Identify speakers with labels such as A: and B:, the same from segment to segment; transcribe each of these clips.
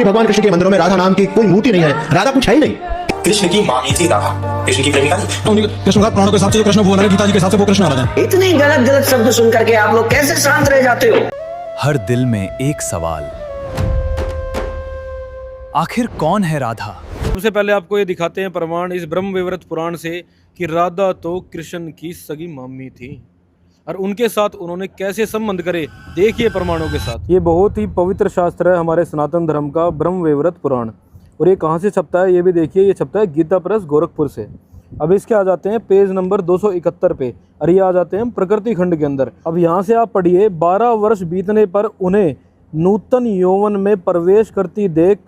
A: भगवान कृष्ण के मंदिरों में राधा नाम की कोई मूर्ति नहीं है, राधा कुछ है ही नहीं।
B: कृष्ण की मामी थी राधा, कृष्ण की प्रेमिका नहीं।
C: कृष्ण का पुराणों के हिसाब से जो कृष्ण बोल रहे हैं, गीता जी के हिसाब से वो कृष्ण आ रहे हैं।
D: इतनी गलत गलत शब्द सुन करके आप लोग कैसे शांत रह जाते हो?
E: हर दिल में एक सवाल, आखिर कौन है राधा?
F: सबसे पहले आपको ये दिखाते हैं प्रमाण इस ब्रह्म वैवर्त पुराण से कि राधा तो कृष्ण की सगी मामी थी और उनके साथ उन्होंने कैसे संबंध करे, देखिए प्रमाणों के साथ। ये बहुत ही पवित्र शास्त्र है हमारे सनातन धर्म का ब्रह्म वैवर्त पुराण। और ये कहाँ से छपता है ये भी देखिए, ये छपता है गीता प्रेस गोरखपुर से। अब इसके आ जाते हैं पेज नंबर 271 पे, और ये आ जाते हैं प्रकृति खंड के अंदर। अब यहाँ से आप पढ़िए, 12 वर्ष बीतने पर उन्हें नूतन यौवन में प्रवेश करती देख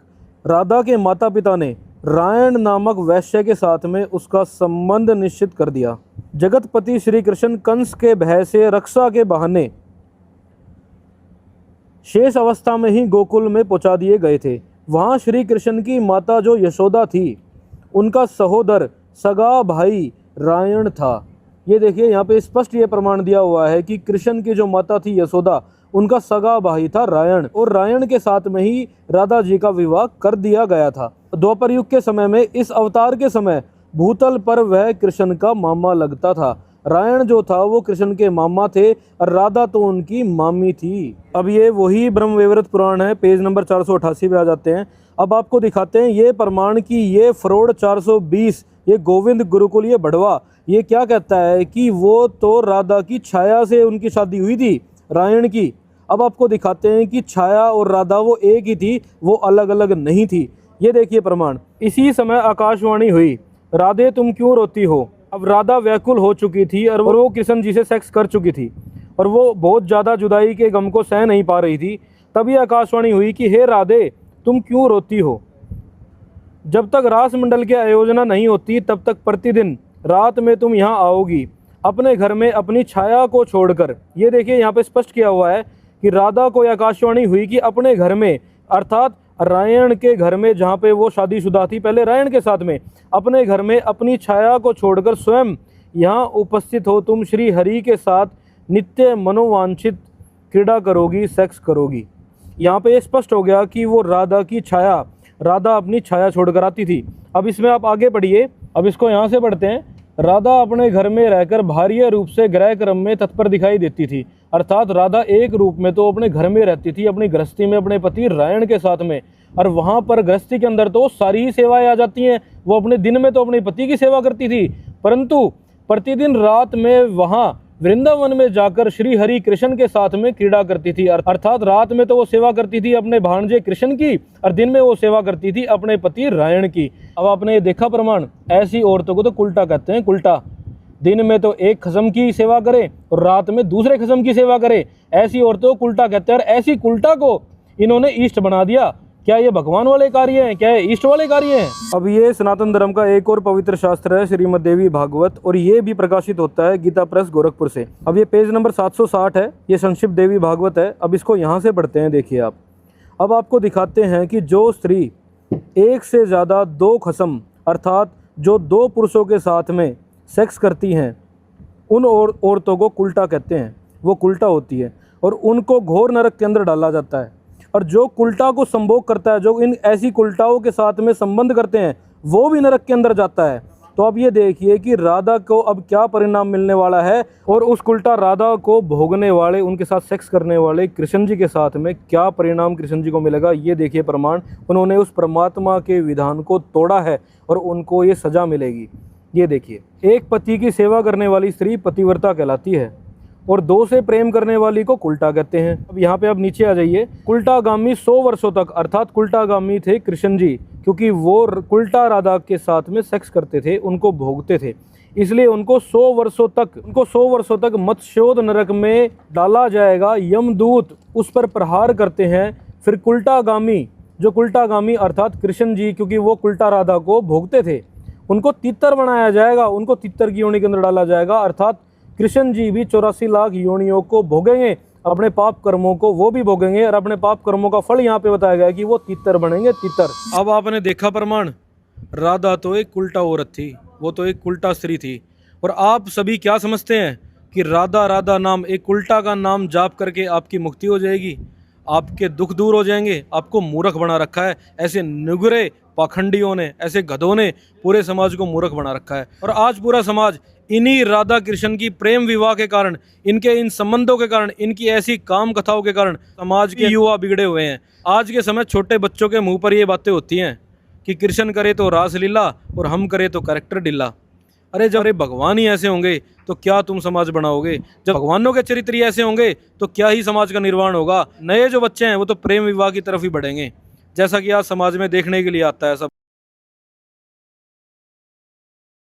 F: राधा के माता पिता ने रायण नामक वैश्य के साथ में उसका संबंध निश्चित कर दिया। जगतपति श्री कृष्ण कंस के भय से रक्षा के बहाने शेष अवस्था में ही गोकुल में पहुंचा दिए गए थे। वहां श्री कृष्ण की माता जो यशोदा थी, उनका सहोदर सगा भाई रायण था। ये देखिए यहाँ पे स्पष्ट ये प्रमाण दिया हुआ है कि कृष्ण की जो माता थी यशोदा, उनका सगा भाई था रायण, और रायण के साथ में ही राधा जी का विवाह कर दिया गया था। द्वापर युग के समय में, इस अवतार के समय भूतल पर वह कृष्ण का मामा लगता था। रायण जो था वो कृष्ण के मामा थे और राधा तो उनकी मामी थी। अब ये वही ब्रह्म वैवर्त पुराण है, पेज नंबर 488 पे आ जाते हैं। अब आपको दिखाते हैं ये प्रमाण की ये फ्रॉड 420, ये गोविंद गुरुकुल, ये बढ़वा, ये क्या कहता है कि वो तो राधा की छाया से उनकी शादी हुई थी रायण की। अब आपको दिखाते हैं कि छाया और राधा वो एक ही थी, वो अलग अलग नहीं थी। ये देखिए प्रमाण। इसी समय आकाशवाणी हुई, राधे तुम क्यों रोती हो। अब राधा व्याकुल हो चुकी थी और वो कृष्ण जी से सेक्स कर चुकी थी और वो बहुत ज़्यादा जुदाई के गम को सह नहीं पा रही थी। तभी आकाशवाणी हुई कि हे राधे तुम क्यों रोती हो। जब तक रास मंडल की आयोजना नहीं होती तब तक प्रतिदिन रात में तुम यहाँ आओगी अपने घर में अपनी छाया को छोड़कर। ये देखिए यहाँ पे स्पष्ट किया हुआ है कि राधा को आकाशवाणी हुई कि अपने घर में, अर्थात रायण के घर में जहाँ पे वो शादीशुदा थी पहले रायण के साथ में, अपने घर में अपनी छाया को छोड़कर स्वयं यहाँ उपस्थित हो। तुम श्री हरि के साथ नित्य मनोवांछित क्रीड़ा करोगी, सेक्स करोगी। यहाँ पे स्पष्ट हो गया कि वो राधा की छाया, राधा अपनी छाया छोड़कर आती थी। अब इसमें आप आगे पढ़िए, अब इसको यहाँ से पढ़ते हैं। राधा अपने घर में रहकर भार्य रूप से ग्रह क्रम में तत्पर दिखाई देती थी, अर्थात राधा एक रूप में तो अपने घर में रहती थी, अपनी गृहस्थी में अपने पति रायण के साथ में, और वहाँ पर गृहस्थी के अंदर तो सारी ही सेवाएं आ जाती हैं। वो अपने दिन में तो अपने पति की सेवा करती थी, परंतु प्रतिदिन रात में वहाँ वृंदावन में जाकर श्री हरि कृष्ण के साथ में क्रीड़ा करती थी। अर्थात रात में तो वो सेवा करती थी अपने भांजे कृष्ण की और दिन में वो सेवा करती थी अपने पति रायण की। अब आपने ये देखा प्रमाण, ऐसी औरतों को तो कुल्टा कहते हैं, कुल्टा। दिन में तो एक खसम की सेवा करे और रात में दूसरे खसम की सेवा करे, ऐसी औरतों को उल्टा कहते हैं। और ऐसी उल्टा को इन्होंने ईष्ट बना दिया। क्या ये भगवान वाले कार्य हैं? क्या ये ईष्ट वाले कार्य हैं? अब ये सनातन धर्म का एक और पवित्र शास्त्र है श्रीमद् देवी भागवत, और ये भी प्रकाशित होता है गीता प्रेस गोरखपुर से। अब ये पेज नंबर 760 है, ये संक्षिप्त देवी भागवत है। अब इसको यहाँ से पढ़ते हैं, देखिए आप। अब आपको दिखाते हैं कि जो स्त्री एक से ज़्यादा दो खसम, अर्थात जो दो पुरुषों के साथ में सेक्स करती हैं, उन औरतों को कुल्टा कहते हैं। वो कुल्टा होती है और उनको घोर नरक के अंदर डाला जाता है। और जो कुल्टा को संभोग करता है, जो इन ऐसी कुल्टाओं के साथ में संबंध करते हैं, वो भी नरक के अंदर जाता है। तो अब ये देखिए कि राधा को अब क्या परिणाम मिलने वाला है, और उस कुल्टा राधा को भोगने वाले, उनके साथ सेक्स करने वाले कृष्ण जी के साथ में क्या परिणाम कृष्ण जी को मिलेगा। ये देखिए प्रमाण, उन्होंने उस परमात्मा के विधान को तोड़ा है और उनको ये सजा मिलेगी। ये देखिए, एक पति की सेवा करने वाली स्त्री पतिव्रता कहलाती है और दो से प्रेम करने वाली को कुल्टा कहते हैं। अब यहाँ पे अब नीचे आ जाइए। कुल्टागामी 100 वर्षों तक, अर्थात कुल्टागामी थे कृष्ण जी, क्योंकि वो कुल्टा राधा के साथ में सेक्स करते थे, उनको भोगते थे, इसलिए उनको 100 वर्षों तक मत्स्योद नरक में डाला जाएगा। यमदूत उस पर प्रहार करते हैं। फिर कुल्टागामी, जो कुल्टागामी अर्थात कृष्ण जी, क्योंकि वो कुल्टा राधा को भोगते थे, उनको तितर बनाया जाएगा, उनको तितर की योनि के अंदर डाला जाएगा। अर्थात कृष्ण जी भी 84 लाख योनियों को भोगेंगे, अपने पाप कर्मों को वो भी भोगेंगे, और अपने पाप कर्मों का फल यहाँ पे बताया गया है कि वो तितर बनेंगे, तितर। अब आपने देखा प्रमाण, राधा तो एक उल्टा औरत थी, वो तो एक उल्टा स्त्री थी। और आप सभी क्या समझते हैं कि राधा राधा नाम, एक उल्टा का नाम जाप करके आपकी मुक्ति हो जाएगी? आपके दुख दूर हो जाएंगे। आपको मूर्ख बना रखा है ऐसे नुगरे पाखंडियों ने, ऐसे गधों ने पूरे समाज को मूर्ख बना रखा है। और आज पूरा समाज इन्हीं राधा कृष्ण की प्रेम विवाह के कारण, इनके इन संबंधों के कारण, इनकी ऐसी काम कथाओं के कारण समाज के युवा बिगड़े हुए हैं। आज के समय छोटे बच्चों के मुंह पर ये बातें होती हैं कि कृष्ण करे तो रासलीला और हम करे तो कैरेक्टर ढीला। अरे जब भगवान ही ऐसे होंगे तो क्या तुम समाज बनाओगे? जब भगवानों के चरित्र ही ऐसे होंगे तो क्या ही समाज का निर्माण होगा? नए जो बच्चे हैं वो तो प्रेम विवाह की तरफ ही बढ़ेंगे, जैसा कि आज समाज में देखने के लिए आता है सब।